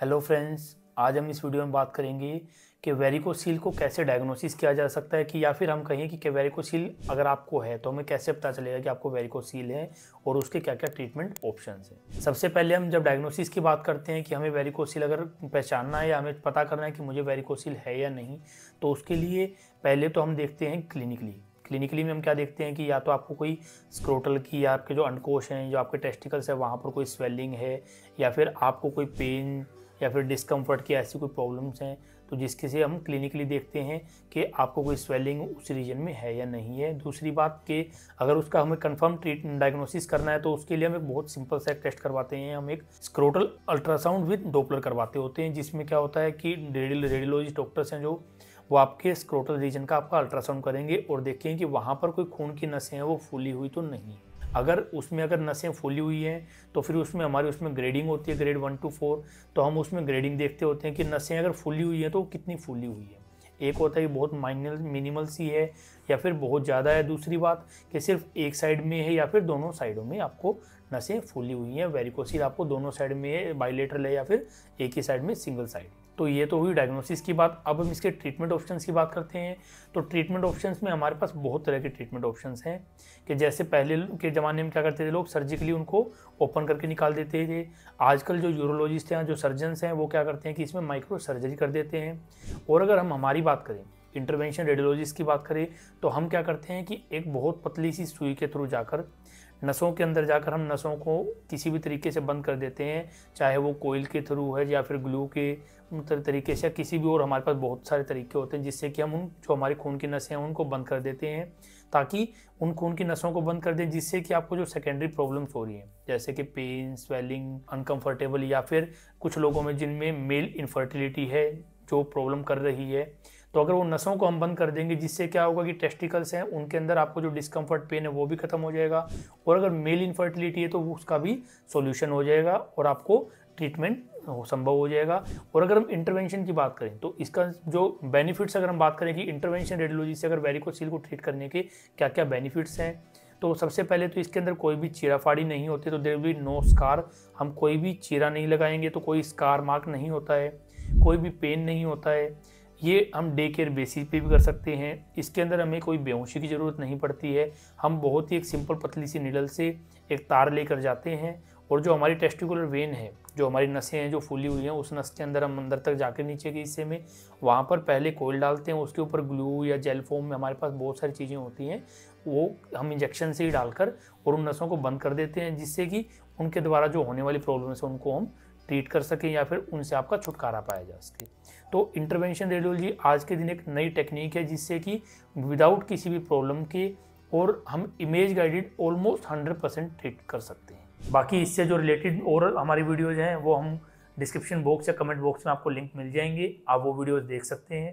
Hello friends, आज हम इस वीडियो में बात करेंगे कि वेरिकोसील को कैसे डायग्नोसिस किया जा सकता है कि या फिर हम कहें कि वेरिकोसील अगर आपको है तो हमें कैसे पता चलेगा कि आपको वेरिकोसील है और उसके क्या क्या ट्रीटमेंट ऑप्शंस हैं। सबसे पहले हम जब डायग्नोसिस की बात करते हैं कि हमें वेरिकोसील अगर पहचानना है या हमें पता करना है कि मुझे वेरिकोसील है या नहीं, तो उसके लिए पहले तो हम देखते हैं क्लिनिकली में हम क्या देखते हैं कि या तो आपको कोई स्क्रोटल की या आपके जो अंडकोश हैं, जो आपके टेस्टिकल्स है, वहाँ पर कोई स्वेलिंग है या फिर आपको कोई पेन या फिर डिस्कम्फर्ट की ऐसी कोई प्रॉब्लम्स हैं, तो जिसके से हम क्लिनिकली देखते हैं कि आपको कोई स्वेलिंग उस रीजन में है या नहीं है। दूसरी बात कि अगर उसका हमें कंफर्म डायग्नोसिस करना है तो उसके लिए हम एक बहुत सिंपल सा टेस्ट करवाते हैं। हम एक स्क्रोटल अल्ट्रासाउंड विद डॉपलर करवाते होते हैं, जिसमें क्या होता है कि रेडियोलॉजिस्ट डॉक्टर्स हैं जो वो आपके स्क्रोटल रीजन का आपका अल्ट्रासाउंड करेंगे और देखेंगे कि वहाँ पर कोई खून की नसें हैं वो फूली हुई तो नहीं। अगर नसें फूली हुई हैं तो फिर उसमें ग्रेडिंग होती है, ग्रेड 1 to 4। तो हम उसमें ग्रेडिंग देखते होते हैं कि नसें अगर फूली हुई हैं तो कितनी फूली हुई है। एक होता है कि बहुत मिनिमल सी है या फिर बहुत ज़्यादा है। दूसरी बात कि सिर्फ एक साइड में है या फिर दोनों साइडों में आपको नसें फूली हुई हैं। वेरिकोसील आपको दोनों साइड में है, बाइलेटरल है या फिर एक ही साइड में सिंगल साइड। तो ये तो हुई डायग्नोसिस की बात। अब हम इसके ट्रीटमेंट ऑप्शंस की बात करते हैं। तो ट्रीटमेंट ऑप्शंस में हमारे पास बहुत तरह के ट्रीटमेंट ऑप्शंस हैं कि जैसे पहले के ज़माने में क्या करते थे लोग, सर्जिकली उनको ओपन करके निकाल देते थे। आजकल जो यूरोलॉजिस्ट हैं, जो सर्जन्स हैं, वो क्या करते हैं कि इसमें माइक्रो सर्जरी कर देते हैं। और अगर हम हमारी बात करें, इंटरवेंशन रेडियोलॉजिस्ट की बात करें, तो हम क्या करते हैं कि एक बहुत पतली सी सुई के थ्रू जाकर नसों के अंदर जाकर हम नसों को किसी भी तरीके से बंद कर देते हैं, चाहे वो कोयल के थ्रू है या फिर ग्लू के तरीके से या किसी भी और। हमारे पास बहुत सारे तरीके होते हैं जिससे कि हम उन जो हमारी खून की नसें हैं उनको बंद कर देते हैं, ताकि उन खून की नसों को बंद कर दें, जिससे कि आपको जो सेकेंडरी प्रॉब्लम्स हो रही हैं जैसे कि पेन, स्वेलिंग, अनकंफर्टेबल या फिर कुछ लोगों में जिनमें मेल इनफर्टिलिटी है जो प्रॉब्लम कर रही है, तो अगर वो नसों को हम बंद कर देंगे, जिससे क्या होगा कि टेस्टिकल्स हैं उनके अंदर आपको जो डिस्कम्फर्ट, पेन है वो भी खत्म हो जाएगा। और अगर मेल इनफर्टिलिटी है तो उसका भी सॉल्यूशन हो जाएगा और आपको ट्रीटमेंट संभव हो जाएगा। और अगर हम इंटरवेंशन की बात करें तो इसका जो बेनिफिट्स, अगर हम बात करें कि इंटरवेंशन रेडियोलॉजी से अगर वेरिकोसील को ट्रीट करने के क्या क्या बेनिफिट्स हैं, तो सबसे पहले तो इसके अंदर कोई भी चीरा फाड़ी नहीं होती, तो there will be no scar. हम कोई भी चीरा नहीं लगाएंगे तो कोई स्कार मार्क नहीं होता है, कोई भी पेन नहीं होता है। ये हम डे केयर बेसिस पे भी कर सकते हैं। इसके अंदर हमें कोई बेहोशी की ज़रूरत नहीं पड़ती है। हम बहुत ही एक सिंपल पतली सी निडल से एक तार लेकर जाते हैं और जो हमारी टेस्टिकुलर वेन है, जो हमारी नसें हैं जो फूली हुई हैं, उस नस के अंदर हम अंदर तक जाकर नीचे के हिस्से में वहाँ पर पहले कोयल डालते हैं। उसके ऊपर ग्लू या जेल फोम में हमारे पास बहुत सारी चीज़ें होती हैं, वो हम इंजेक्शन से ही डालकर और उन नसों को बंद कर देते हैं, जिससे कि उनके द्वारा जो होने वाली प्रॉब्लम्स है उनको हम ट्रीट कर सकें या फिर उनसे आपका छुटकारा पाया जा सके। तो इंटरवेंशन रेडियोलॉजी आज के दिन एक नई टेक्निक है जिससे कि विदाउट किसी भी प्रॉब्लम के और हम इमेज गाइडेड ऑलमोस्ट 100% ट्रीट कर सकते हैं। बाकी इससे जो रिलेटेड और हमारी वीडियोज़ हैं वो हम डिस्क्रिप्शन बॉक्स या कमेंट बॉक्स में आपको लिंक मिल जाएंगे, आप वो वीडियोज़ देख सकते हैं।